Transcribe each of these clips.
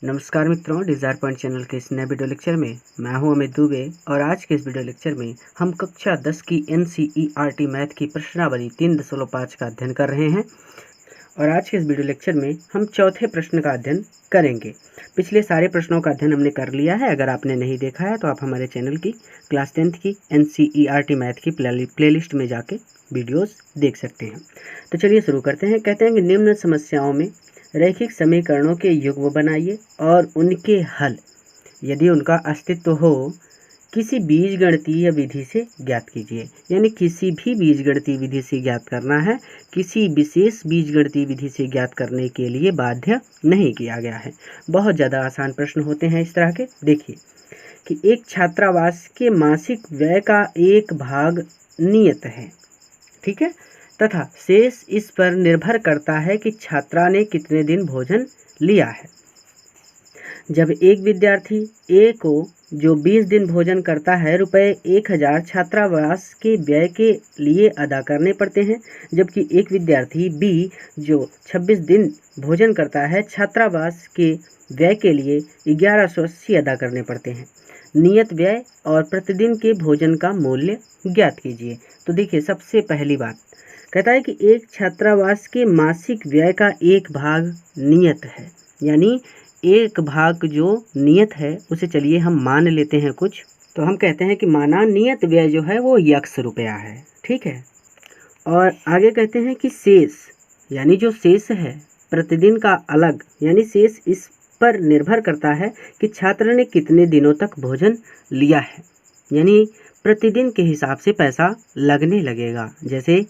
नमस्कार मित्रों, desire point channel के इस नए वीडियो लेक्चर में मैं हूं अमित दुबे और आज के इस वीडियो लेक्चर में हम कक्षा 10 की NCERT मैथ की प्रश्नावली 3.5 का अध्ययन कर रहे हैं। और आज के इस वीडियो लेक्चर में हम चौथे प्रश्न का अध्ययन करेंगे। पिछले सारे प्रश्नों का अध्ययन हमने कर लिया है। अगर आपने नहीं देखा है तो आप हमारे चैनल की क्लास 10th की NCERT मैथ की प्लेलिस्ट में जाके वीडियोस देख सकते हैं। तो चलिए शुरू करते हैं। कहते हैं कि निम्न समस्याओं में रैखिक समीकरणों के युग्म बनाइए और उनके हल यदि उनका अस्तित्व हो किसी बीजगणितीय विधि से ज्ञात कीजिए। यानी किसी भी बीजगणितीय विधि से ज्ञात करना है, किसी विशेष बीजगणितीय विधि से ज्ञात करने के लिए बाध्य नहीं किया गया है। बहुत ज़्यादा आसान प्रश्न होते हैं इस तरह के। देखिए कि एक छात्रावास के मासिक व्यय का एक भाग नियत है, ठीक है, तथा शेष इस पर निर्भर करता है कि छात्रा ने कितने दिन भोजन लिया है। जब एक विद्यार्थी ए को जो 20 दिन भोजन करता है रुपये 1000 छात्रावास के व्यय के लिए अदा करने पड़ते हैं, जबकि एक विद्यार्थी बी जो 26 दिन भोजन करता है छात्रावास के व्यय के लिए 1180 अदा करने पड़ते हैं। नियत व्यय और प्रतिदिन के भोजन का मूल्य ज्ञात कीजिए। तो देखिए, सबसे पहली बात कहता है कि एक छात्रावास के मासिक व्यय का एक भाग नियत है। यानी एक भाग जो नियत है उसे चलिए हम मान लेते हैं कुछ। तो हम कहते हैं कि माना नियत व्यय जो है वो ₹100 है, ठीक है। और आगे कहते हैं कि शेष यानी जो शेष है प्रतिदिन का अलग, यानी शेष इस पर निर्भर करता है कि छात्र ने कितने दिनों तक भोजन लिया है। यानी प्रतिदिन के हिसाब से पैसा लगने लगेगा। जैसे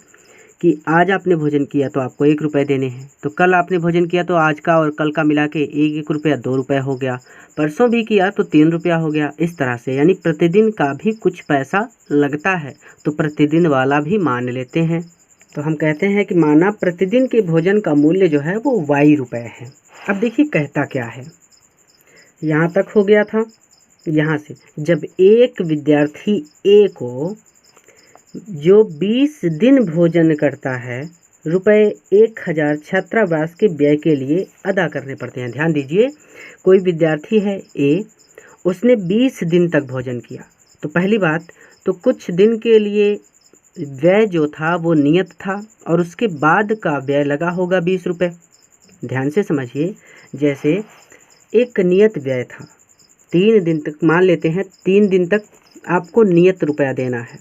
कि आज आपने भोजन किया तो आपको ₹1 देने हैं, तो कल आपने भोजन किया तो आज का और कल का मिला के एक रुपया ₹2 हो गया, परसों भी किया तो ₹3 हो गया। इस तरह से यानी प्रतिदिन का भी कुछ पैसा लगता है, तो प्रतिदिन वाला भी मान लेते हैं। तो हम कहते हैं कि माना प्रतिदिन के भोजन का मूल्य जो है वो ₹Y है। अब देखिए कहता क्या है, यहाँ तक हो गया था। यहाँ से जब एक विद्यार्थी ए को जो 20 दिन भोजन करता है रुपये 1000 छात्रावास के व्यय के लिए अदा करने पड़ते हैं। ध्यान दीजिए, कोई विद्यार्थी है ए, उसने 20 दिन तक भोजन किया। तो पहली बात तो कुछ दिन के लिए व्यय जो था वो नियत था और उसके बाद का व्यय लगा होगा ₹20। ध्यान से समझिए, जैसे एक नियत व्यय था 3 दिन तक, मान लेते हैं 3 दिन तक आपको नियत रुपया देना है,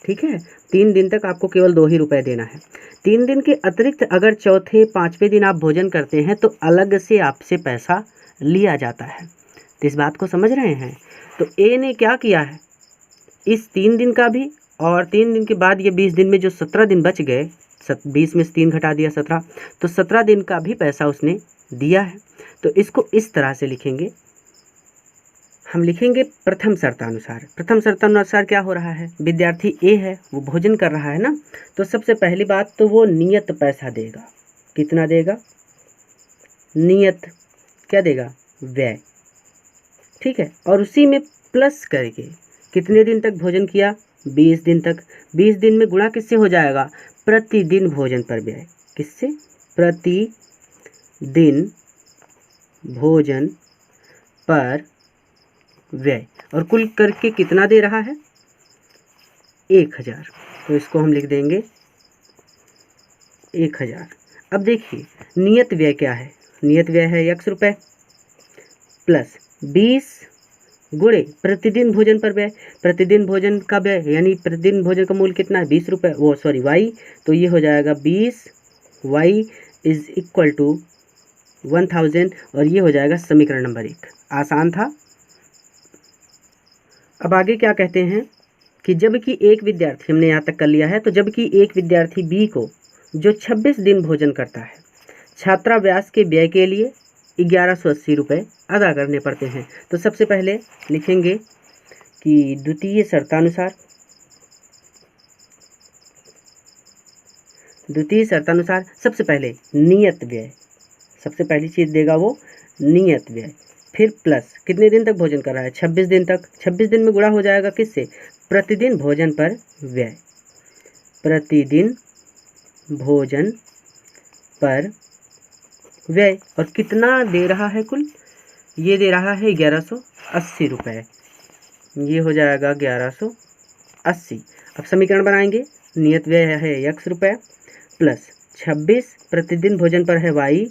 ठीक है। 3 दिन तक आपको केवल ₹2 ही देना है। 3 दिन के अतिरिक्त अगर चौथे 5वें दिन आप भोजन करते हैं तो अलग से आपसे पैसा लिया जाता है। तो इस बात को समझ रहे हैं। तो ए ने क्या किया है, इस 3 दिन का भी और 3 दिन के बाद ये 20 दिन में जो 17 दिन बच गए, 20 में से 3 घटा दिया 17, तो 17 दिन का भी पैसा उसने दिया है। तो इसको इस तरह से लिखेंगे, हम लिखेंगे प्रथम शर्तानुसार। प्रथम शर्तानुसार क्या हो रहा है, विद्यार्थी ए है वो भोजन कर रहा है ना, तो सबसे पहली बात तो वो नियत पैसा देगा। कितना देगा, नियत क्या देगा, व्यय, ठीक है। और उसी में प्लस करके कितने दिन तक भोजन किया, 20 दिन तक। 20 दिन में गुणा किससे हो जाएगा, प्रतिदिन भोजन पर व्यय। किससे, प्रतिदिन भोजन पर व्यय। और कुल करके कितना दे रहा है, 1000। तो इसको हम लिख देंगे 1000। अब देखिए नियत व्यय क्या है, नियत व्यय है ₹1 प्लस 20 गुणे प्रतिदिन भोजन पर व्यय। प्रतिदिन भोजन का व्यय यानी प्रतिदिन भोजन का मूल्य कितना है, ₹20, वो सॉरी Y। तो ये हो जाएगा 20 Y इज इक्वल टू 1000 और ये हो जाएगा समीकरण नंबर 1। आसान था। अब आगे क्या कहते हैं कि जबकि एक विद्यार्थी, हमने यहाँ तक कर लिया है, तो जबकि एक विद्यार्थी बी को जो 26 दिन भोजन करता है छात्रावास के व्यय के लिए 1180 अदा करने पड़ते हैं। तो सबसे पहले लिखेंगे कि द्वितीय शर्तानुसार सबसे पहले नियत व्यय, सबसे पहली चीज़ देगा वो नियत व्यय, फिर प्लस कितने दिन तक भोजन कर रहा है, 26 दिन तक। 26 दिन में गुणा हो जाएगा किससे, प्रतिदिन भोजन पर व्यय। प्रतिदिन भोजन पर व्यय और कितना दे रहा है कुल ये दे रहा है 1180 रुपये, ये हो जाएगा 1180। अब समीकरण बनाएंगे, नियत व्यय है x रुपये प्लस 26 प्रतिदिन भोजन पर है y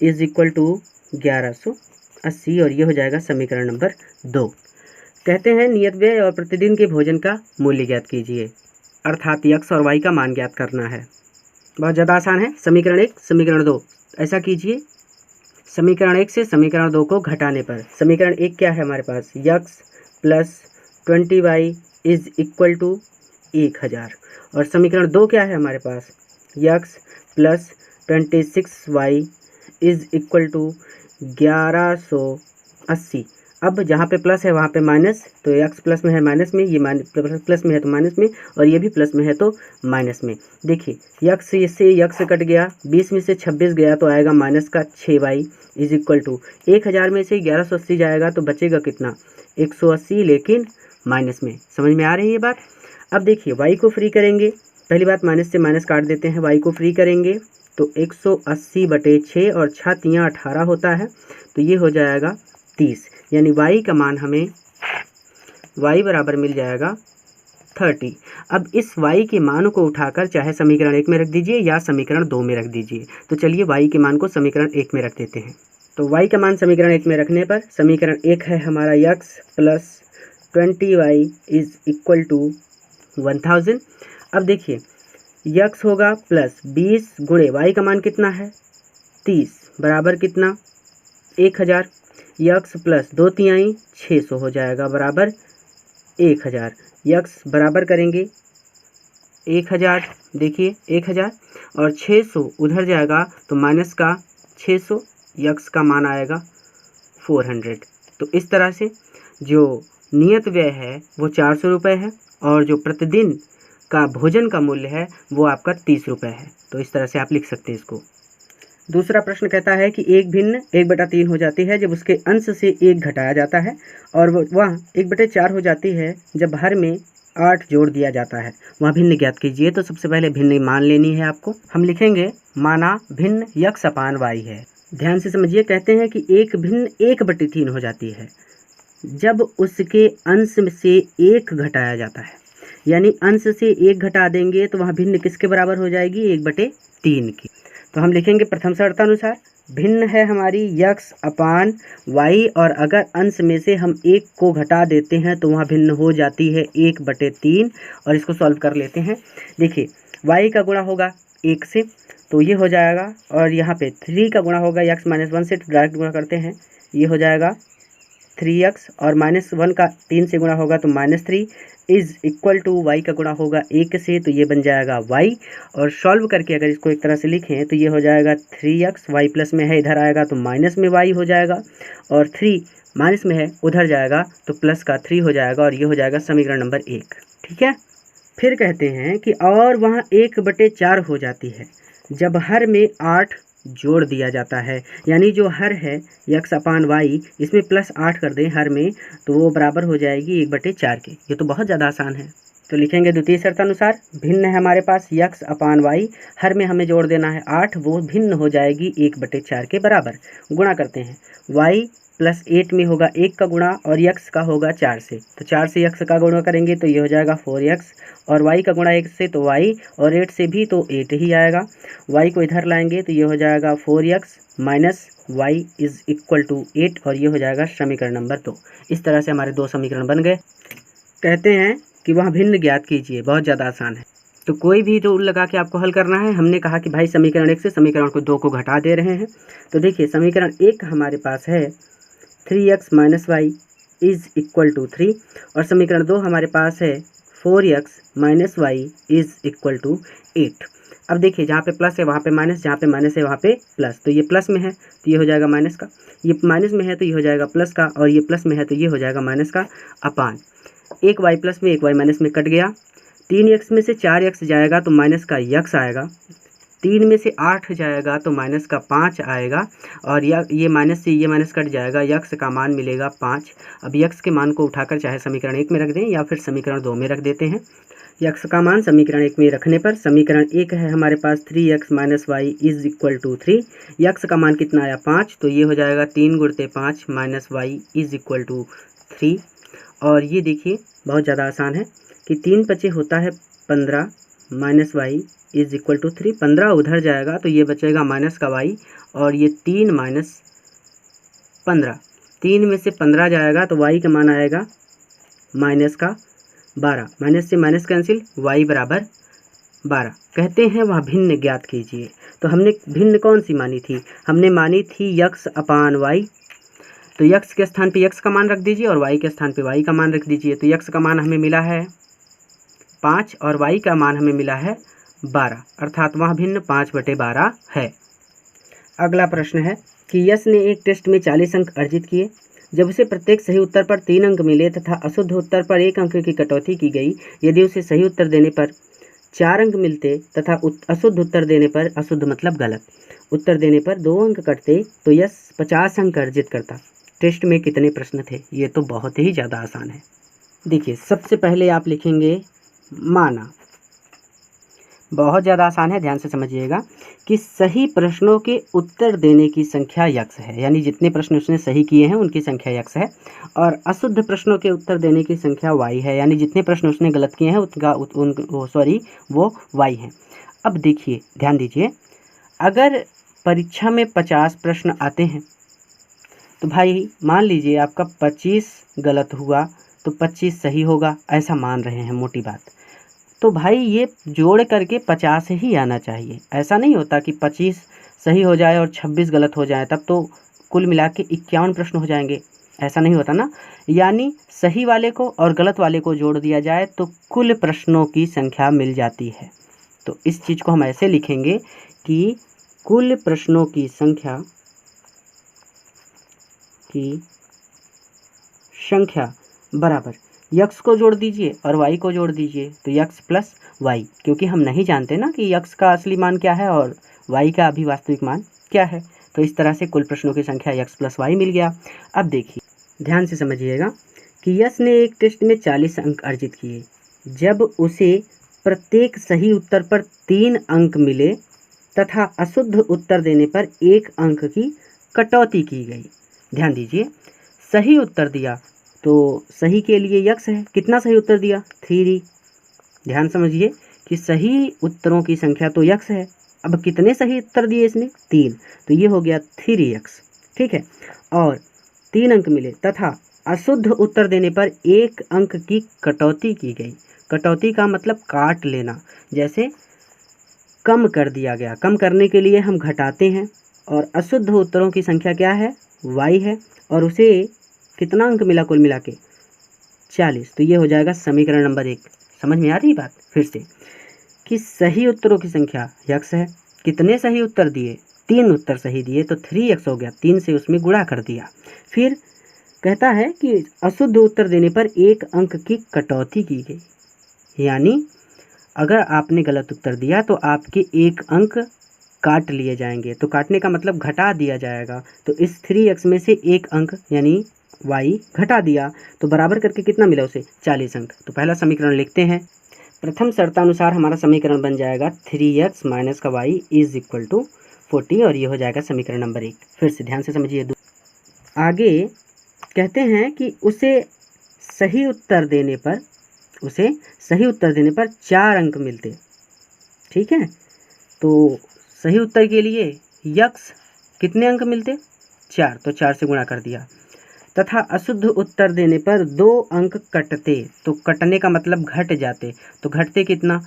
इज इक्वल टू 1180, और ये हो जाएगा समीकरण नंबर 2। कहते हैं नियत व्यय और प्रतिदिन के भोजन का मूल्य ज्ञात कीजिए, अर्थात x और y का मान ज्ञात करना है। बहुत ज़्यादा आसान है। समीकरण 1 समीकरण 2, ऐसा कीजिए, समीकरण 1 से समीकरण 2 को घटाने पर समीकरण 1 क्या है हमारे पास, x plus 20y is equal to 1000, और समीकरण 2 क्या है हमारे पास, x plus 26y is equal to 1180। अब जहाँ पे प्लस है वहाँ पे माइनस, तो x प्लस में है माइनस में, ये प्लस में है तो माइनस में, और ये भी प्लस में है तो माइनस में। देखिए x से x कट गया, 20 में से 26 गया तो आएगा माइनस का 6y इज इक्वल टू 1000 में से 1180 जाएगा तो बचेगा कितना, 180, लेकिन माइनस में। समझ में आ रही है बात। अब देखिए y को फ्री करेंगे, पहली बात माइनस से माइनस काट देते हैं, y को फ्री करेंगे तो 180/6 और 6 × 18 होता है, तो ये हो जाएगा 30, यानी y का मान हमें y बराबर मिल जाएगा 30। अब इस y के मान को उठाकर चाहे समीकरण 1 में रख दीजिए या समीकरण 2 में रख दीजिए। तो चलिए y के मान को समीकरण 1 में रख देते हैं। तो y का मान समीकरण 1 में रखने पर समीकरण 1 है हमारा x plus 20y is equal to 1000। अब देखिए x होगा प्लस 20 गुणे y का मान कितना है 30 बराबर कितना 1000, x प्लस 2 तिहाई 600 हो जाएगा बराबर 1000। x बराबर करेंगे 1000, देखिए 1000 और 600 उधर जाएगा तो माइनस का 600, x का मान आएगा 400। तो इस तरह से जो नियत व्यय है वो 400 रुपये है, और जो प्रतिदिन का भोजन का मूल्य है वो आपका 30 रुपये है। तो इस तरह से आप लिख सकते हैं इसको। दूसरा प्रश्न कहता है कि एक भिन्न 1/3 हो जाती है जब उसके अंश से 1 घटाया जाता है, और वह 1/4 हो जाती है जब हर में 8 जोड़ दिया जाता है। वह भिन्न ज्ञात कीजिए। तो सबसे पहले भिन्न मान लेनी है आपको। हम लिखेंगे माना भिन्न x अपान y है। ध्यान से समझिए, कहते हैं कि एक भिन्न 1/3 हो जाती है जब उसके अंश से 1 घटाया जाता है, यानी अंश से 1 घटा देंगे तो वह भिन्न किसके बराबर हो जाएगी, 1/3 की। तो हम लिखेंगे प्रथम शर्तानुसार भिन्न है हमारी x अपान y, और अगर अंश में से हम 1 को घटा देते हैं तो वह भिन्न हो जाती है 1/3। और इसको सॉल्व कर लेते हैं। देखिए y का गुणा होगा 1 से तो ये हो जाएगा, और यहाँ पे 3 का गुणा होगा x - 1 से, डायरेक्ट गुणा करते हैं, ये हो जाएगा 3x, और -1 का 3 से गुणा होगा तो -3 इज इक्वल टू y का गुणा होगा 1 से, तो ये बन जाएगा y। और सॉल्व करके अगर इसको एक तरह से लिखें तो ये हो जाएगा 3x, y प्लस में है इधर आएगा तो माइनस में y हो जाएगा, और 3 माइनस में है उधर जाएगा तो प्लस का 3 हो जाएगा, और ये हो जाएगा समीकरण नंबर 1। ठीक है। फिर कहते हैं कि और वहाँ 1/4 हो जाती है जब हर में 8 जोड़ दिया जाता है, यानी जो हर है x अपान y, इसमें +8 कर दें हर में तो वो बराबर हो जाएगी 1/4 के। ये तो बहुत ज़्यादा आसान है। तो लिखेंगे द्वितीय शर्तानुसार भिन्न है हमारे पास x अपान y, हर में हमें जोड़ देना है 8, वो भिन्न हो जाएगी 1/4 के बराबर। गुणा करते हैं, y प्लस 8 में होगा 1 का गुणा और x का होगा 4 से, तो 4 से x का गुणा करेंगे तो ये हो जाएगा 4x, और y का गुणा 1 से तो y, और 8 से भी तो 8 ही आएगा। y को इधर लाएंगे तो ये हो जाएगा 4x minus y is equal to 8, और ये हो जाएगा समीकरण नंबर 2। इस तरह से हमारे 2 समीकरण बन गए। कहते हैं कि वह भिन्न ज्ञात कीजिए, बहुत ज़्यादा आसान है। तो कोई भी रूल लगा के आपको हल करना है। हमने कहा कि भाई समीकरण 1 से समीकरण को 2 को घटा दे रहे हैं। तो देखिए समीकरण 1 हमारे पास है 3x minus y is equal to 3, और समीकरण 2 हमारे पास है 4x minus y is equal to 8। अब देखिए जहाँ पे प्लस है वहाँ पे माइनस, जहाँ पे माइनस है वहाँ पे प्लस, तो ये प्लस में है तो ये हो जाएगा माइनस का, ये माइनस में है तो ये हो जाएगा प्लस का, और ये प्लस में है तो ये हो जाएगा माइनस का अपान। एक वाई प्लस में एक वाई माइनस में कट गया, 3x में से 4x जाएगा तो माइनस का x आएगा, 3 में से 8 जाएगा तो माइनस का 5 आएगा और ये माइनस से ये माइनस कट जाएगा, यक्स का मान मिलेगा 5। अब यक्स के मान को उठाकर चाहे समीकरण 1 में रख दें या फिर समीकरण 2 में रख देते हैं। यक्स का मान समीकरण 1 में रखने पर समीकरण 1 है हमारे पास 3x minus y is equal to 3। X का मान कितना आया 5, तो ये हो जाएगा 3 गुणित 5 minus y is equal to 3। और ये देखिए बहुत ज़्यादा आसान है कि 3 पचे होता है 15 minus y is equal to 3। 15 उधर जाएगा तो ये बचेगा माइनस का वाई और ये 3 माइनस 15, 3 में से 15 जाएगा तो वाई का मान आएगा माइनस का 12। माइनस से माइनस कैंसिल, y बराबर 12। कहते हैं वह भिन्न ज्ञात कीजिए। तो हमने भिन्न कौन सी मानी थी? हमने मानी थी यक्स अपान वाई। तो यक्स के स्थान पे यक्स का मान रख दीजिए और y के स्थान पे y का मान रख दीजिए। तो यक्स का मान हमें मिला है 5 और y का मान हमें मिला है 12, अर्थात वह भिन्न 5/12 है। अगला प्रश्न है कि यश ने एक टेस्ट में 40 अंक अर्जित किए। जब उसे प्रत्येक सही उत्तर पर 3 अंक मिले तथा अशुद्ध उत्तर पर 1 अंक की कटौती की गई, यदि उसे सही उत्तर देने पर 4 अंक मिलते तथा अशुद्ध उत्तर देने पर, अशुद्ध मतलब गलत, उत्तर देने पर 2 अंक कटते तो यश 50 अंक अर्जित करता। टेस्ट में कितने प्रश्न थे? ये तो बहुत ही ज़्यादा आसान है। देखिए सबसे पहले आप लिखेंगे माना, बहुत ज़्यादा आसान है, ध्यान से समझिएगा कि सही प्रश्नों के उत्तर देने की संख्या यक्स है, यानी जितने प्रश्न उसने सही किए हैं उनकी संख्या यक्स है, और अशुद्ध प्रश्नों के उत्तर देने की संख्या वाई है, यानी जितने प्रश्न उसने गलत किए हैं वो वाई है। अब देखिए ध्यान दीजिए, अगर परीक्षा में 50 प्रश्न आते हैं तो भाई मान लीजिए आपका 25 गलत हुआ तो 25 सही होगा, ऐसा मान रहे हैं मोटी बात। तो भाई ये जोड़ करके 50 ही आना चाहिए। ऐसा नहीं होता कि 25 सही हो जाए और 26 गलत हो जाए, तब तो कुल मिला के 51 प्रश्न हो जाएंगे। ऐसा नहीं होता ना, यानी सही वाले को और गलत वाले को जोड़ दिया जाए तो कुल प्रश्नों की संख्या मिल जाती है। तो इस चीज़ को हम ऐसे लिखेंगे कि कुल प्रश्नों की संख्या बराबर यक्स को जोड़ दीजिए और वाई को जोड़ दीजिए, तो यक्स प्लस वाई, क्योंकि हम नहीं जानते ना कि यक्स का असली मान क्या है और वाई का अभी वास्तविक मान क्या है। तो इस तरह से कुल प्रश्नों की संख्या यक्स प्लस वाई मिल गया। अब देखिए ध्यान से समझिएगा कि यश ने एक टेस्ट में 40 अंक अर्जित किए। जब उसे प्रत्येक सही उत्तर पर 3 अंक मिले तथा अशुद्ध उत्तर देने पर 1 अंक की कटौती की गई। ध्यान दीजिए, सही उत्तर दिया तो सही के लिए यक्स है, कितना सही उत्तर दिया 3। ध्यान समझिए कि सही उत्तरों की संख्या तो यक्स है, अब कितने सही उत्तर दिए इसने 3, तो ये हो गया 3x, ठीक है। और 3 अंक मिले तथा अशुद्ध उत्तर देने पर 1 अंक की कटौती की गई। कटौती का मतलब काट लेना, जैसे कम कर दिया गया, कम करने के लिए हम घटाते हैं, और अशुद्ध उत्तरों की संख्या क्या है y है, और उसे कितना अंक मिला कुल मिला के 40, तो ये हो जाएगा समीकरण नंबर 1। समझ में आ रही बात? फिर से कि सही उत्तरों की संख्या यक्स है, कितने सही उत्तर दिए 3 उत्तर सही दिए तो 3x हो गया, 3 से उसमें गुणा कर दिया। फिर कहता है कि अशुद्ध उत्तर देने पर 1 अंक की कटौती की गई, यानी अगर आपने गलत उत्तर दिया तो आपके 1 अंक काट लिए जाएंगे। तो काटने का मतलब घटा दिया जाएगा, तो इस 3x में से 1 अंक यानी y घटा दिया, तो बराबर करके कितना मिला उसे 40 अंक। तो पहला समीकरण लिखते हैं। प्रथम शर्तानुसार हमारा समीकरण बन जाएगा 3x माइनस का y इज इक्वल टू 40, और ये हो जाएगा समीकरण नंबर 1। फिर से ध्यान से समझिए, आगे कहते हैं कि उसे सही उत्तर देने पर 4 अंक मिलते, ठीक है। तो सही उत्तर के लिए यक्स कितने अंक मिलते 4, तो 4 से गुणा कर दिया, तथा अशुद्ध उत्तर देने पर 2 अंक कटते, तो कटने का मतलब घट जाते, तो घटते कितना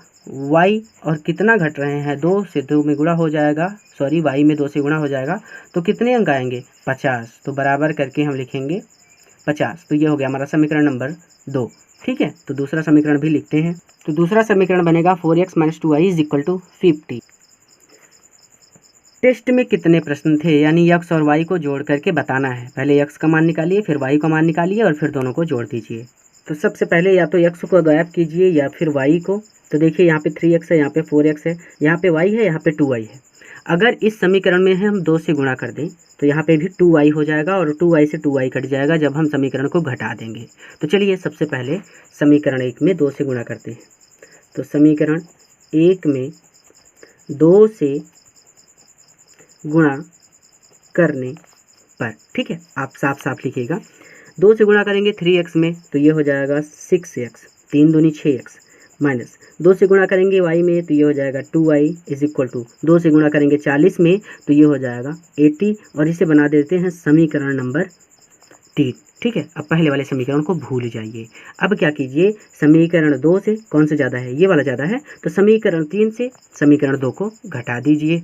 y, और कितना घट रहे हैं 2 से 2 में गुणा हो जाएगा, सॉरी y में 2 से गुणा हो जाएगा, तो कितने अंक आएंगे 50, तो बराबर करके हम लिखेंगे 50। तो ये हो गया हमारा समीकरण नंबर 2, ठीक है। तो दूसरा समीकरण भी लिखते हैं। तो दूसरा समीकरण बनेगा 4x minus 2y is equal to 50। Test में कितने प्रश्न थे, यानी यक्स और वाई को जोड़ करके बताना है। पहले यक्स का मान निकालिए, फिर वाई का मान निकालिए और फिर दोनों को जोड़ दीजिए। तो सबसे पहले या तो x को गायब कीजिए या फिर y को। तो देखिए यहाँ पे 3x है, यहाँ पे 4x है, यहाँ पे y है, यहाँ पे 2y है। अगर इस समीकरण में हम 2 से गुणा कर दें तो यहाँ पे भी 2y हो जाएगा और 2y से 2y कट जाएगा जब हम समीकरण को घटा देंगे। तो चलिए सबसे पहले समीकरण 1 में 2 से गुणा करते हैं। तो समीकरण 1 में 2 से गुणा करने पर, ठीक है, आप साफ साफ लिखिएगा। 2 से गुणा करेंगे 3x में तो ये हो जाएगा 6x, 3 दूनी 6x, माइनस 2 से गुणा करेंगे y में तो ये हो जाएगा 2y इज इक्वल टू 2 से गुणा करेंगे 40 में तो ये हो जाएगा 80 और इसे बना देते हैं समीकरण नंबर 3, ठीक है। अब पहले वाले समीकरण को भूल जाइए। अब क्या कीजिए, समीकरण 2 से कौन सा ज़्यादा है, ये वाला ज़्यादा है, तो समीकरण 3 से समीकरण 2 को घटा दीजिए।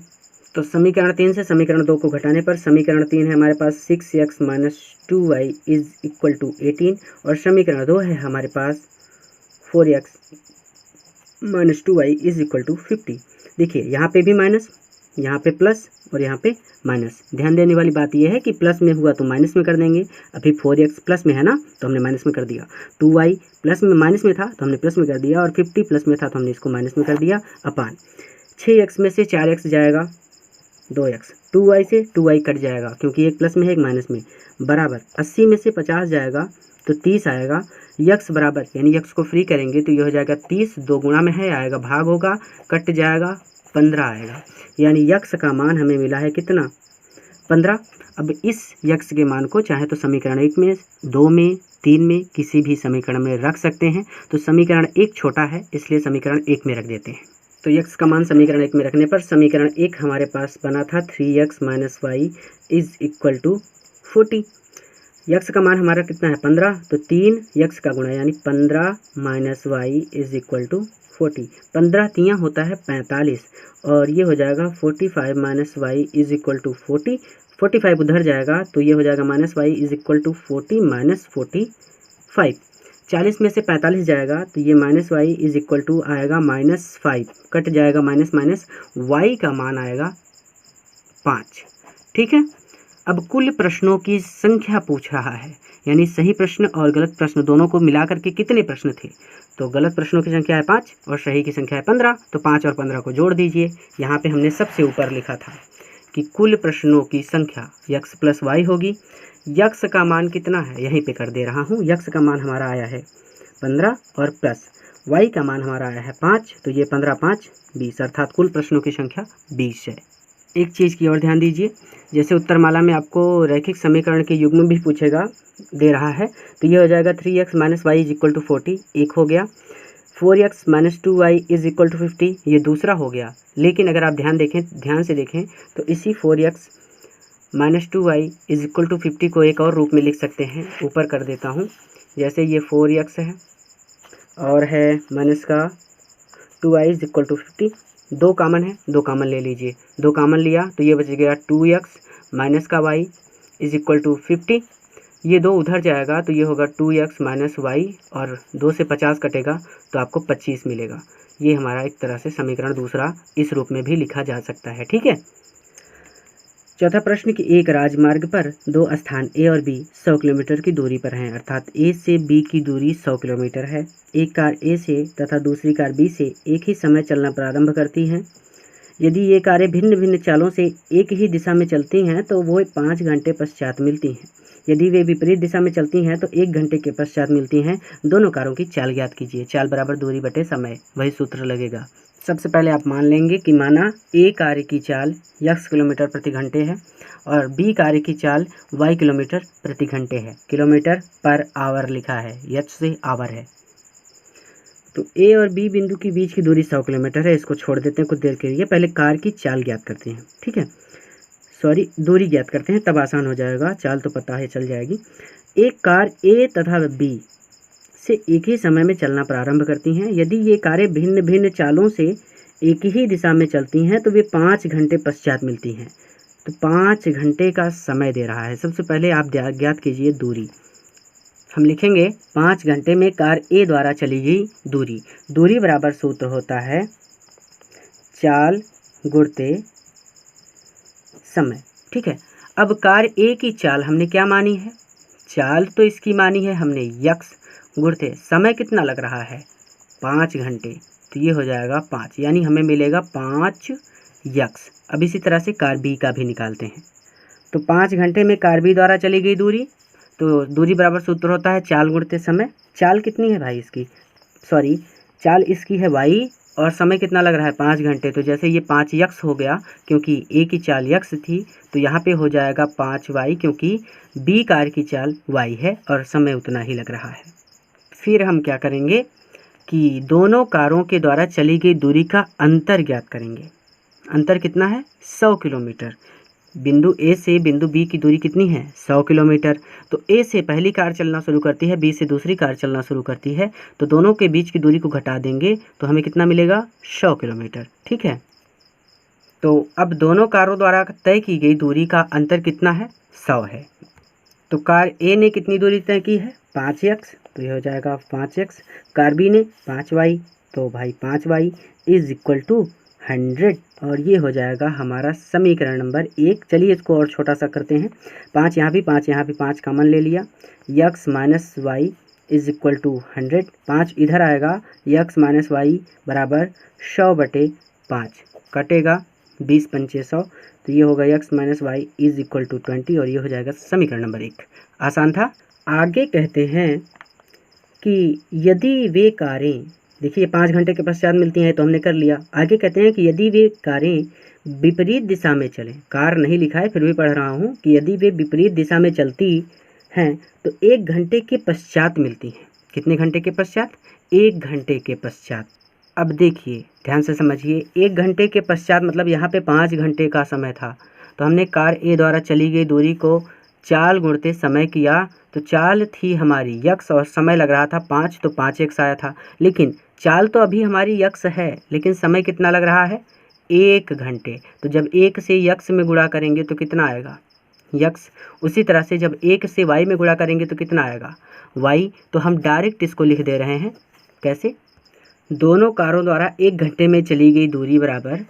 तो समीकरण 3 से समीकरण 2 को घटाने पर समीकरण 3 है हमारे पास 6x minus 2y is equal to 18 और समीकरण 2 है हमारे पास 4x minus 2y is equal to 50। देखिए यहाँ पे भी माइनस, यहाँ पे प्लस और यहाँ पे माइनस। ध्यान देने वाली बात यह है कि प्लस में हुआ तो माइनस में कर देंगे। अभी 4x प्लस में है ना तो हमने माइनस में कर दिया, 2y प्लस में माइनस में था तो हमने प्लस में कर दिया और 50 प्लस में था तो हमने इसको माइनस में कर दिया। अपान 6x में से 4x जाएगा 2x, 2y से 2y कट जाएगा क्योंकि एक प्लस में है एक माइनस में, बराबर 80 में से 50 जाएगा तो 30 आएगा। यक्स बराबर, यानी यक्स को फ्री करेंगे तो ये हो जाएगा 30, 2 गुणा में है आएगा भाग होगा, कट जाएगा 15 आएगा, यानी यक्स का मान हमें मिला है कितना 15। अब इस यक्स के मान को चाहे तो समीकरण 1 में, 2 में, 3 में किसी भी समीकरण में रख सकते हैं। तो समीकरण 1 छोटा है इसलिए समीकरण 1 में रख देते हैं। तो यक्स का मान समीकरण 1 में रखने पर समीकरण 1 हमारे पास बना था 3x minus y is equal to 40। X का मान हमारा कितना है 15, तो 3 यक्स का गुणा यानी 15 minus y is equal to 40। 15 तियाँ होता है 45 और ये हो जाएगा 45 minus y is equal to 40। 45 उधर जाएगा तो ये हो जाएगा minus y is equal to 40 minus 45। 40 में से 45 जाएगा तो ये minus y is equal to आएगा -5, कट जाएगा माइनस माइनस, वाई का मान आएगा 5, ठीक है। अब कुल प्रश्नों की संख्या पूछ रहा है, यानी सही प्रश्न और गलत प्रश्न दोनों को मिलाकर के कितने प्रश्न थे। तो गलत प्रश्नों की संख्या है 5 और सही की संख्या है 15, तो 5 और 15 को जोड़ दीजिए। यहाँ पे हमने सबसे ऊपर लिखा था कि कुल प्रश्नों की संख्या यक्स प्लस वाई होगी। यक्स का मान कितना है यहीं पे कर दे रहा हूँ। यक्स का मान हमारा आया है 15 और प्लस वाई का मान हमारा आया है 5, तो ये 15 5 20, अर्थात कुल प्रश्नों की संख्या 20 है। एक चीज़ की ओर ध्यान दीजिए, जैसे उत्तरमाला में आपको रैखिक समीकरण के युग्म भी पूछेगा, दे रहा है, तो ये हो जाएगा 3x minus y is equal to 40, एक हो गया। 4x minus 2y is equal to 50, ये दूसरा हो गया। लेकिन अगर आप ध्यान से देखें तो इसी 4x minus 2y is equal to 50 को एक और रूप में लिख सकते हैं। ऊपर कर देता हूँ, जैसे ये 4x है और है माइनस का 2y इज इक्वल टू 50, 2 कामन है, 2 कामन ले लीजिए। 2 कामन लिया तो ये बच गया 2x माइनस का y इज इक्वल टू 50। ये 2 उधर जाएगा तो ये होगा 2x माइनस वाई और 2 से 50 कटेगा तो आपको 25 मिलेगा। ये हमारा एक तरह से समीकरण दूसरा इस रूप में भी लिखा जा सकता है, ठीक है। चौथा प्रश्न कि एक राजमार्ग पर 2 स्थान ए और बी 100 किलोमीटर की दूरी पर हैं, अर्थात ए से बी की दूरी 100 किलोमीटर है। एक कार ए से तथा दूसरी कार बी से एक ही समय चलना प्रारंभ करती हैं। यदि ये कारें भिन्न भिन्न चालों से एक ही दिशा में चलती हैं तो वो 5 घंटे पश्चात मिलती हैं। यदि वे विपरीत दिशा में चलती हैं तो 1 घंटे के पश्चात मिलती हैं। दोनों कारों की चाल ज्ञात कीजिए। चाल बराबर दूरी बटे समय, वही सूत्र लगेगा। सबसे पहले आप मान लेंगे कि माना ए कार्य की चाल x किलोमीटर प्रति घंटे है और बी कार्य की चाल y किलोमीटर प्रति घंटे है। किलोमीटर पर आवर लिखा है, h से आवर है। तो ए और बी बिंदु के बीच की दूरी 100 किलोमीटर है। इसको छोड़ देते हैं कुछ देर के लिए, पहले कार की चाल ज्ञात करते हैं, ठीक है, सॉरी दूरी ज्ञात करते हैं, तब आसान हो जाएगा, चाल तो पता है चल जाएगी। एक कार ए तथा बी से एक ही समय में चलना प्रारंभ करती हैं। यदि ये कारें भिन्न भिन्न चालों से एक ही दिशा में चलती हैं तो वे 5 घंटे पश्चात मिलती हैं। तो 5 घंटे का समय दे रहा है। सबसे पहले आप ज्ञात कीजिए दूरी। हम लिखेंगे 5 घंटे में कार ए द्वारा चली गई दूरी। दूरी बराबर सूत्र होता है चाल गुणते समय, ठीक है। अब कार ए की चाल हमने क्या मानी है, चाल तो इसकी मानी है हमने यक्स गुणते समय कितना लग रहा है 5 घंटे, तो ये हो जाएगा 5, यानी हमें मिलेगा 5 यक्स। अब इसी तरह से कार बी का भी निकालते हैं। तो 5 घंटे में कार बी द्वारा चली गई दूरी, तो दूरी बराबर सूत्र होता है चाल गुणते समय। चाल कितनी है भाई इसकी, सॉरी चाल इसकी है वाई और समय कितना लग रहा है 5 घंटे। तो जैसे ये 5 यक्स हो गया, क्योंकि ए की चाल यक्स थी तो यहाँ पे हो जाएगा 5 वाई, क्योंकि बी कार की चाल वाई है और समय उतना ही लग रहा है। फिर हम क्या करेंगे कि दोनों कारों के द्वारा चली गई दूरी का अंतर ज्ञात करेंगे। अंतर कितना है 100 किलोमीटर। बिंदु ए से बिंदु बी की दूरी कितनी है 100 किलोमीटर। तो ए से पहली कार चलना शुरू करती है, बी से दूसरी कार चलना शुरू करती है, तो दोनों के बीच की दूरी को घटा देंगे तो हमें कितना मिलेगा 100 किलोमीटर। ठीक है, तो अब दोनों कारों द्वारा तय की गई दूरी का अंतर कितना है 100 है। तो कार ए ने कितनी दूरी तय की है 5 यक्स, तो ये हो जाएगा 5 यक्स। कार बी ने 5 वाई, तो भाई 5 वाई इज इक्वल टू 100, और ये हो जाएगा हमारा समीकरण नंबर 1। चलिए इसको और छोटा सा करते हैं। 5 यहाँ भी 5 यहाँ भी 5 कॉमन ले लिया। X minus y is equal to 100, 5 इधर आएगा, यक्स माइनस वाई बराबर 100/5 कटेगा 20 पंचे 100, तो ये होगा x minus y is equal to 20, और ये हो जाएगा समीकरण नंबर 1। आसान था। आगे कहते हैं कि यदि वे कारें, देखिए 5 घंटे के पश्चात मिलती हैं तो हमने कर लिया। आगे कहते हैं कि यदि वे कारें विपरीत दिशा में चलें, कार नहीं लिखा है फिर भी पढ़ रहा हूँ, कि यदि वे विपरीत दिशा में चलती हैं तो 1 घंटे के पश्चात मिलती हैं। कितने घंटे के पश्चात 1 घंटे के पश्चात। अब देखिए ध्यान से समझिए, 1 घंटे के पश्चात मतलब यहाँ पे 5 घंटे का समय था, तो हमने कार ए द्वारा चली गई दूरी को चाल गुणते समय किया। तो चाल थी हमारी यक्स और समय लग रहा था 5, तो 5 यक्स आया था। लेकिन चाल तो अभी हमारी यक्स है, लेकिन समय कितना लग रहा है 1 घंटे। तो जब 1 से यक्स में गुणा करेंगे तो कितना आएगा यक्स। उसी तरह से जब 1 से वाई में गुणा करेंगे तो कितना आएगा वाई। तो हम डायरेक्ट इसको लिख दे रहे हैं, कैसे, दोनों कारों द्वारा 1 घंटे में चली गई दूरी बराबर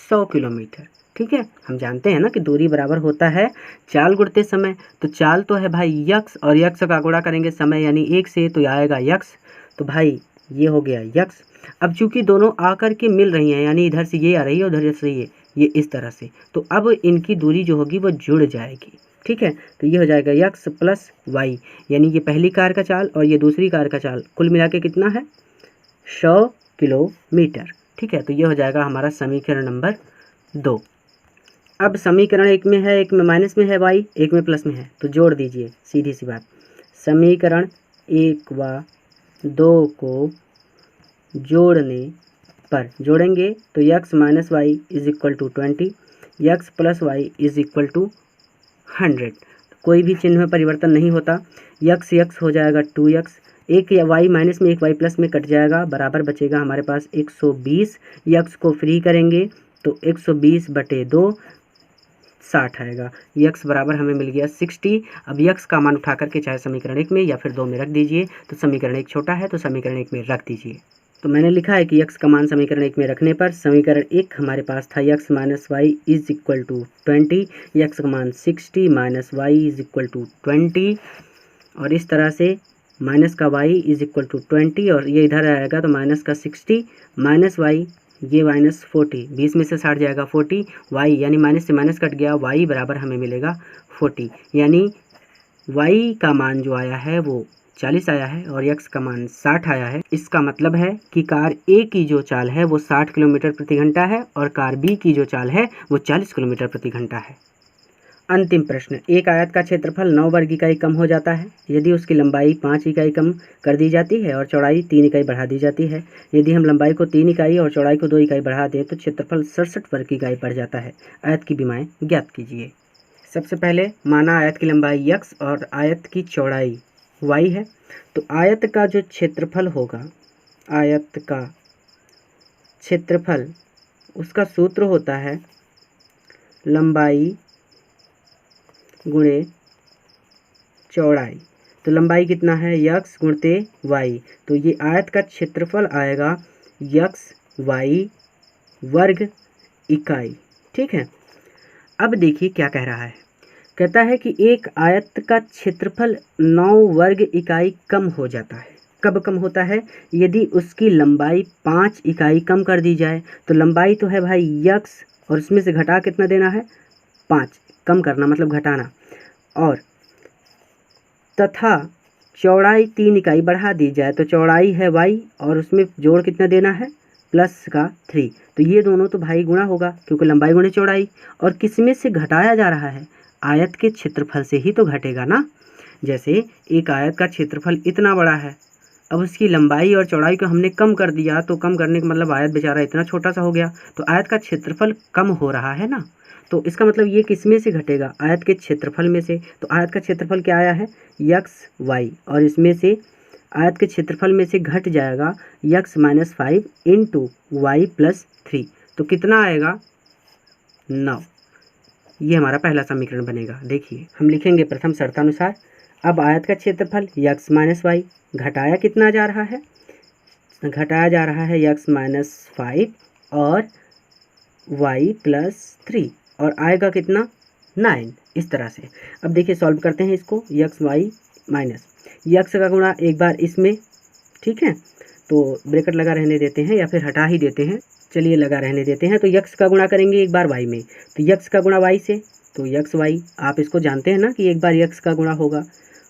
100 किलोमीटर। ठीक है, हम जानते हैं ना कि दूरी बराबर होता है चाल गुणते समय। तो चाल तो है भाई यक्स और यक्स का गुणा करेंगे समय यानी 1 से, तो आएगा यक्स। तो भाई ये हो गया यक्स। अब चूंकि दोनों आकर के मिल रही हैं, यानी इधर से ये आ रही है उधर से ये इस तरह से, तो अब इनकी दूरी जो होगी वो जुड़ जाएगी। ठीक है, तो ये हो जाएगा यक्स प्लस वाई, यानी ये पहली कार का चाल और ये दूसरी कार का चाल कुल मिला के कितना है 100 किलोमीटर। ठीक है, तो ये हो जाएगा हमारा समीकरण नंबर 2। अब समीकरण 1 में है, 1 में माइनस में है वाई, 1 में प्लस में है, तो जोड़ दीजिए, सीधी सी बात। समीकरण 1 व 2 को जोड़ने पर जोड़ेंगे तो x minus y is equal to 20, x plus y is equal to 100। कोई भी चिन्ह में परिवर्तन नहीं होता, यक्स यक्स हो जाएगा 2x, एक वाई माइनस में एक वाई प्लस में कट जाएगा, बराबर बचेगा हमारे पास 120। यक्स को फ्री करेंगे तो 120/2 60 आएगा। यक्स बराबर हमें मिल गया 60। अब यक्स का मान उठा करके चाहे समीकरण 1 में या फिर 2 में रख दीजिए, तो समीकरण 1 छोटा है तो समीकरण 1 में रख दीजिए। तो मैंने लिखा है कि यक्स का मान समीकरण 1 में रखने पर समीकरण 1 हमारे पास था x minus y is equal to 20, x का मान 60 minus y is equal to 20, और इस तरह से माइनस का वाई इज इक्वल टू 20, और ये इधर आएगा तो माइनस का 60 माइनस वाई, ये माइनस 40, 20 में से 60 जाएगा 40, वाई यानी माइनस से माइनस कट गया, वाई बराबर हमें मिलेगा 40, यानी वाई का मान जो आया है वो 40 आया है और यक्स का मान 60 आया है। इसका मतलब है कि कार ए की जो चाल है वो 60 किलोमीटर प्रति घंटा है और कार बी की जो चाल है वो 40 किलोमीटर प्रति घंटा है। अंतिम प्रश्न, एक आयत का क्षेत्रफल 9 वर्ग इकाई कम हो जाता है यदि उसकी लंबाई 5 इकाई कम कर दी जाती है और चौड़ाई 3 इकाई बढ़ा दी जाती है। यदि हम लंबाई को 3 इकाई और चौड़ाई को 2 इकाई बढ़ा दें तो क्षेत्रफल 67 वर्ग इकाई बढ़ जाता है। आयत की विमाएं ज्ञात कीजिए। सबसे पहले माना आयत की लंबाई x और आयत की चौड़ाई y है, तो आयत का जो क्षेत्रफल होगा, आयत का क्षेत्रफल, उसका सूत्र होता है लंबाई गुणे चौड़ाई। तो लंबाई कितना है x गुणते y, तो ये आयत का क्षेत्रफल आएगा x y वर्ग इकाई। ठीक है, अब देखिए क्या कह रहा है, कहता है कि एक आयत का क्षेत्रफल 9 वर्ग इकाई कम हो जाता है। कब कम होता है? यदि उसकी लंबाई 5 इकाई कम कर दी जाए। तो लंबाई तो है भाई यक्स, और उसमें से घटा कितना देना है? 5। कम करना मतलब घटाना। और तथा चौड़ाई 3 इकाई बढ़ा दी जाए। तो चौड़ाई है y और उसमें जोड़ कितना देना है? प्लस का 3। तो ये दोनों तो भाई गुणा होगा, क्योंकि लंबाई गुणे चौड़ाई। और किसमें से घटाया जा रहा है? आयत के क्षेत्रफल से ही तो घटेगा ना। जैसे एक आयत का क्षेत्रफल इतना बड़ा है, अब उसकी लंबाई और चौड़ाई को हमने कम कर दिया, तो कम करने का मतलब आयत बेचारा इतना छोटा सा हो गया, तो आयत का क्षेत्रफल कम हो रहा है ना। तो इसका मतलब ये किस में से घटेगा? आयत के क्षेत्रफल में से। तो आयत का क्षेत्रफल क्या आया है? यक्स वाई, और इसमें से आयत के क्षेत्रफल में से घट जाएगा x minus 5 into y plus 3। तो कितना आएगा? 9। ये हमारा पहला समीकरण बनेगा। देखिए हम लिखेंगे प्रथम शर्तानुसार। अब आयत का क्षेत्रफल यक्स माइनस वाई, घटाया कितना जा रहा है? घटाया जा रहा है यक्स माइनस 5 और वाई प्लस 3, और आएगा कितना? 9। इस तरह से अब देखिए सॉल्व करते हैं इसको। यक्स वाई माइनस यक्स का गुणा एक बार इसमें, ठीक है, तो ब्रैकेट लगा रहने देते हैं या फिर हटा ही देते हैं, चलिए लगा रहने देते हैं। तो यक्स का गुणा करेंगे एक बार वाई में, तो यक्स का गुणा वाई से, तो यक्स वाई आप इसको जानते हैं ना कि एक बार यक्स का गुणा होगा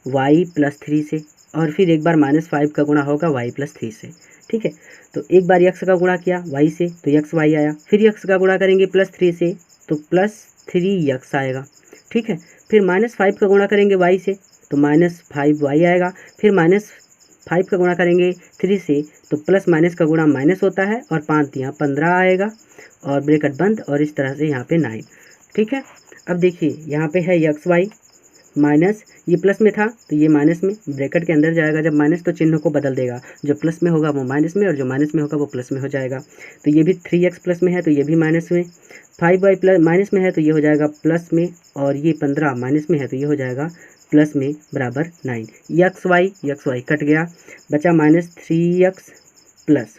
वाई प्लस 3 से, और फिर एक बार माइनस 5 का गुणा होगा वाई प्लस 3 से, ठीक है। तो एक बार यक्स का गुणा किया वाई से तो यक्स वाई आया, फिर यक्स का गुणा करेंगे प्लस 3 से तो प्लस 3 यक्स आएगा, ठीक है। फिर माइनस 5 का गुणा करेंगे वाई से तो माइनस 5 वाई आएगा, फिर माइनस 5 का गुणा करेंगे 3 से तो प्लस माइनस का गुणा माइनस होता है, और 5 यहाँ 15 आएगा, और ब्रैकेट बंद, और इस तरह से यहाँ पे 9, ठीक है। अब देखिए यहाँ पे है यक्स वाई माइनस, ये प्लस में था तो ये माइनस में, ब्रैकेट के अंदर जाएगा जब माइनस तो चिन्ह को बदल देगा, जो प्लस में होगा वो माइनस में, और जो माइनस में होगा वो प्लस में हो जाएगा। तो ये भी 3x प्लस में है तो ये भी माइनस में, 5y प्लस माइनस में है तो ये हो जाएगा प्लस में, और ये 15 माइनस में है तो ये हो जाएगा प्लस में बराबर 9। यक्स वाई कट गया, बचा माइनस 3x प्लस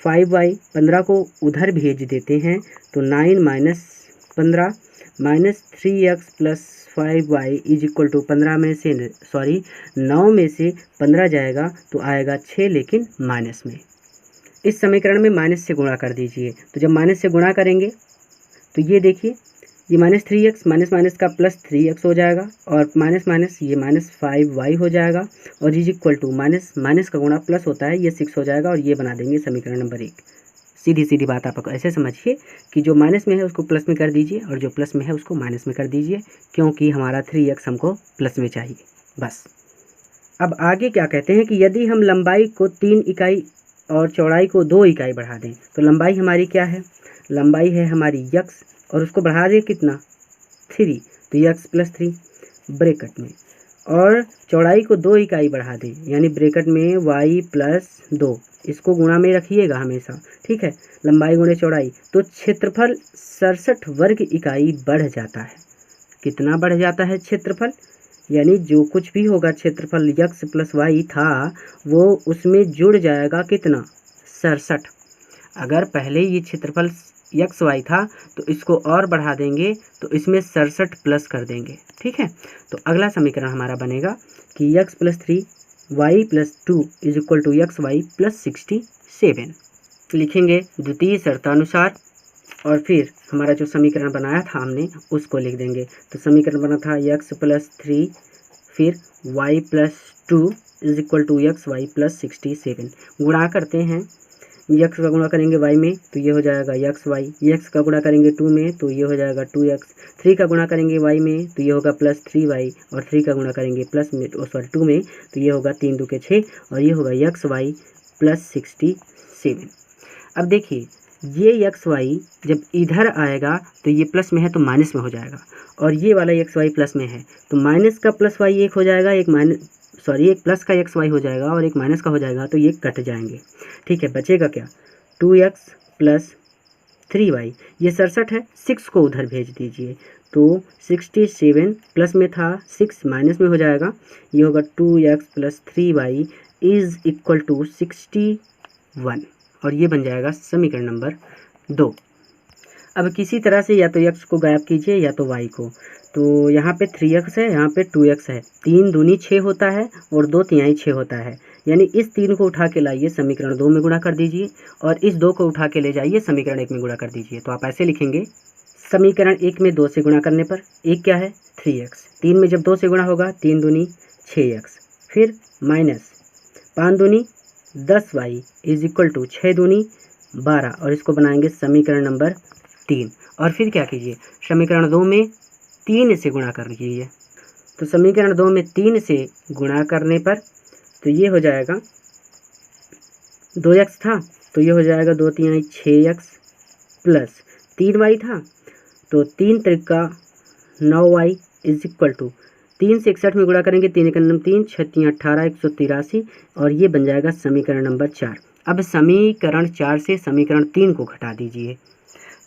5y, 15 को उधर भेज देते हैं तो 9 minus 15 minus 3x plus 5y is equal to 15 में से 9 में से 15 जाएगा तो आएगा 6, लेकिन माइनस में। इस समीकरण में माइनस से गुणा कर दीजिए। तो जब माइनस से गुणा करेंगे तो ये देखिए ये माइनस 3x माइनस माइनस का प्लस 3x हो जाएगा, और माइनस माइनस ये माइनस 5y हो जाएगा, और is equal to minus minus का गुणा प्लस होता है, ये 6 हो जाएगा, और ये बना देंगे समीकरण नंबर 1। सीधी सीधी बात आप ऐसे समझिए कि जो माइनस में है उसको प्लस में कर दीजिए, और जो प्लस में है उसको माइनस में कर दीजिए, क्योंकि हमारा 3x हमको प्लस में चाहिए, बस। अब आगे क्या कहते हैं कि यदि हम लंबाई को 3 इकाई और चौड़ाई को 2 इकाई बढ़ा दें, तो लंबाई हमारी क्या है? लंबाई है हमारी यक्स, और उसको बढ़ा दें कितना? 3, तो यक्स प्लस 3 ब्रैकेट में, और चौड़ाई को 2 इकाई बढ़ा दें, यानी ब्रैकेट में वाई प्लस 2, इसको गुणा में रखिएगा हमेशा, ठीक है। लंबाई गुणे चौड़ाई, तो क्षेत्रफल 67 वर्ग इकाई बढ़ जाता है। कितना बढ़ जाता है क्षेत्रफल? यानी जो कुछ भी होगा क्षेत्रफल यक्स प्लस वाई था वो उसमें जुड़ जाएगा कितना? 67। अगर पहले ये क्षेत्रफल यक्स वाई था तो इसको और बढ़ा देंगे तो इसमें 67 प्लस कर देंगे, ठीक है। तो अगला समीकरण हमारा बनेगा कि x plus 3 y plus 2 is equal to x y plus 67। लिखेंगे द्वितीय शर्तानुसार, और फिर हमारा जो समीकरण बनाया था हमने उसको लिख देंगे। तो समीकरण बना था यक्स प्लस 3 फिर y plus 2 is equal to x y plus 67। गुणा करते हैं, यक्स का गुणा करेंगे वाई में तो ये हो जाएगा यक्स वाई, यक्स का गुणा करेंगे 2 में तो ये हो जाएगा 2x, 3 का गुणा करेंगे वाई में तो ये होगा प्लस 3y, और 3 का गुणा करेंगे प्लस में 2 में तो ये होगा 3 2 के 6, और ये होगा यक्स वाई प्लस 67। अब देखिए ये यक्स वाई जब इधर आएगा तो ये प्लस में है तो माइनस में हो जाएगा, और ये वाला यक्स वाई प्लस में है तो माइनस का प्लस वाई एक हो जाएगा, एक प्लस का एक्स वाई हो जाएगा और एक माइनस का हो जाएगा, तो ये कट जाएंगे, ठीक है। बचेगा क्या? 2x प्लस 3y, ये 67 है, 6 को उधर भेज दीजिए तो 67 प्लस में था 6 माइनस में हो जाएगा, ये होगा 2x plus 3y is equal to 61, और ये बन जाएगा समीकरण नंबर 2। अब किसी तरह से या तो x को गायब कीजिए या तो y को, तो यहाँ पे 3x है, यहाँ पे 2x है, 3 दूनी 6 होता है और 2 तिहाई 6 होता है, यानी इस 3 को उठा के लाइए समीकरण 2 में गुणा कर दीजिए और इस 2 को उठा के ले जाइए समीकरण 1 में गुणा कर दीजिए। तो आप ऐसे लिखेंगे, समीकरण 1 में 2 से गुणा करने पर 1 क्या है 3x, 3 में जब 2 से गुणा होगा 3 दूनी 6x, फिर माइनस 5 दूनी 10y इज इक्वल टू 6 दूनी 12 और इसको बनाएंगे समीकरण नंबर 3। और फिर क्या कीजिए, समीकरण 2 में 3 से गुणा कर लीजिए। तो समीकरण 2 में 3 से गुणा करने पर तो ये हो जाएगा 2x था तो ये हो जाएगा 2 3 6x प्लस 3y था तो 3 Trika 9y is equal to 3 से 61 में गुणा करेंगे, 3 एकम 3 6 3 18 183 और ये बन जाएगा समीकरण नंबर 4। अब समीकरण 4 से समीकरण 3 को घटा दीजिए।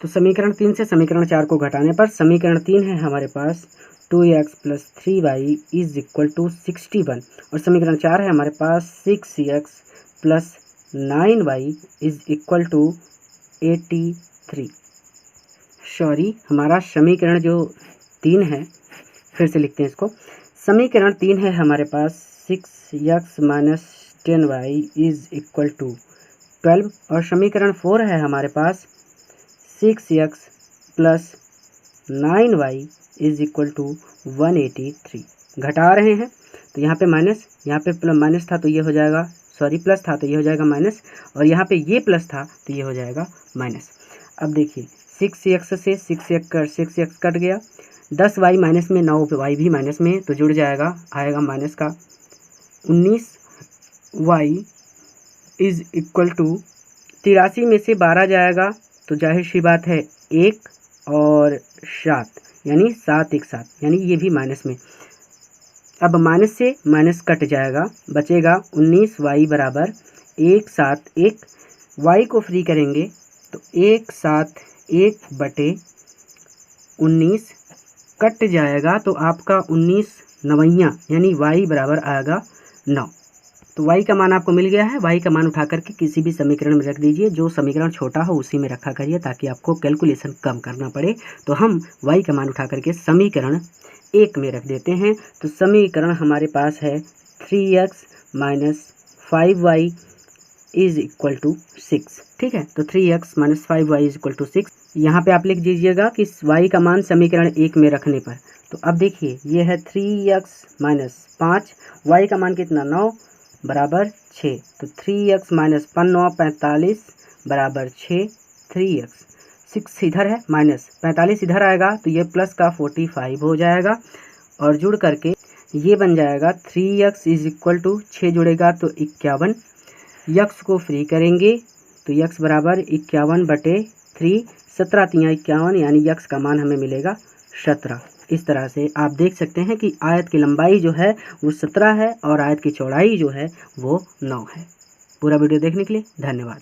तो समीकरण 3 से समीकरण 4 को घटाने पर समीकरण 3 है हमारे पास 2x plus 3y is equal to 61 और समीकरण 4 है हमारे पास 6x plus 9y is equal to 83। Sorry, हमारा समीकरण जो 3 है, फिर से लिखते हैं इसको, समीकरण 3 है हमारे पास 6x minus 10y is equal to 12 और समीकरण 4 है हमारे पास 6x plus 9y is equal to 183। घटा रहे हैं तो यहाँ पे माइनस, यहाँ पे माइनस था तो ये हो जाएगा, सॉरी प्लस था तो ये हो जाएगा माइनस और यहाँ पे ये प्लस था तो ये हो जाएगा माइनस। अब देखिए 6x से 6x कट गया, 10y माइनस में 9y भी माइनस में तो जुड़ जाएगा, आएगा माइनस का 19y इज इक्वल टू 83 में से 12 जाएगा तो जाहिर सी बात है 1 और 7 यानी 7 1 7 यानी ये भी माइनस में। अब माइनस से माइनस कट जाएगा, बचेगा 19y बराबर 1 7 1, y को फ्री करेंगे तो 1 7 1 बटे 19 कट जाएगा तो आपका 19 नवैया यानी y बराबर आएगा 9। तो y का मान आपको मिल गया है। y का मान उठा करके किसी भी समीकरण में रख दीजिए, जो समीकरण छोटा हो उसी में रखा करिए ताकि आपको कैलकुलेशन कम करना पड़े। तो हम y का मान उठा करके समीकरण 1 में रख देते हैं। तो समीकरण हमारे पास है 3x minus 5y is equal to 6। ठीक है, तो 3x minus 5y is equal to 6 यहाँ पे आप लिख दीजिएगा कि y का मान समीकरण 1 में रखने पर। तो अब देखिए ये है 3x माइनस 5, y का मान कितना 9 बराबर 6, तो 3x माइनस 5 9 45 बराबर 6, 3x 6 इधर है माइनस 45 इधर आएगा तो ये प्लस का 45 हो जाएगा और जुड़ करके ये बन जाएगा 3x इज इक्वल टू 6 जुड़ेगा तो 51, यक्स को फ्री करेंगे तो यक्स बराबर 51 बटे 3, 17 3 51 यानी यक्स का मान हमें मिलेगा 17। इस तरह से आप देख सकते हैं कि आयत की लंबाई जो है वो 17 है और आयत की चौड़ाई जो है वो 9 है। पूरा वीडियो देखने के लिए धन्यवाद।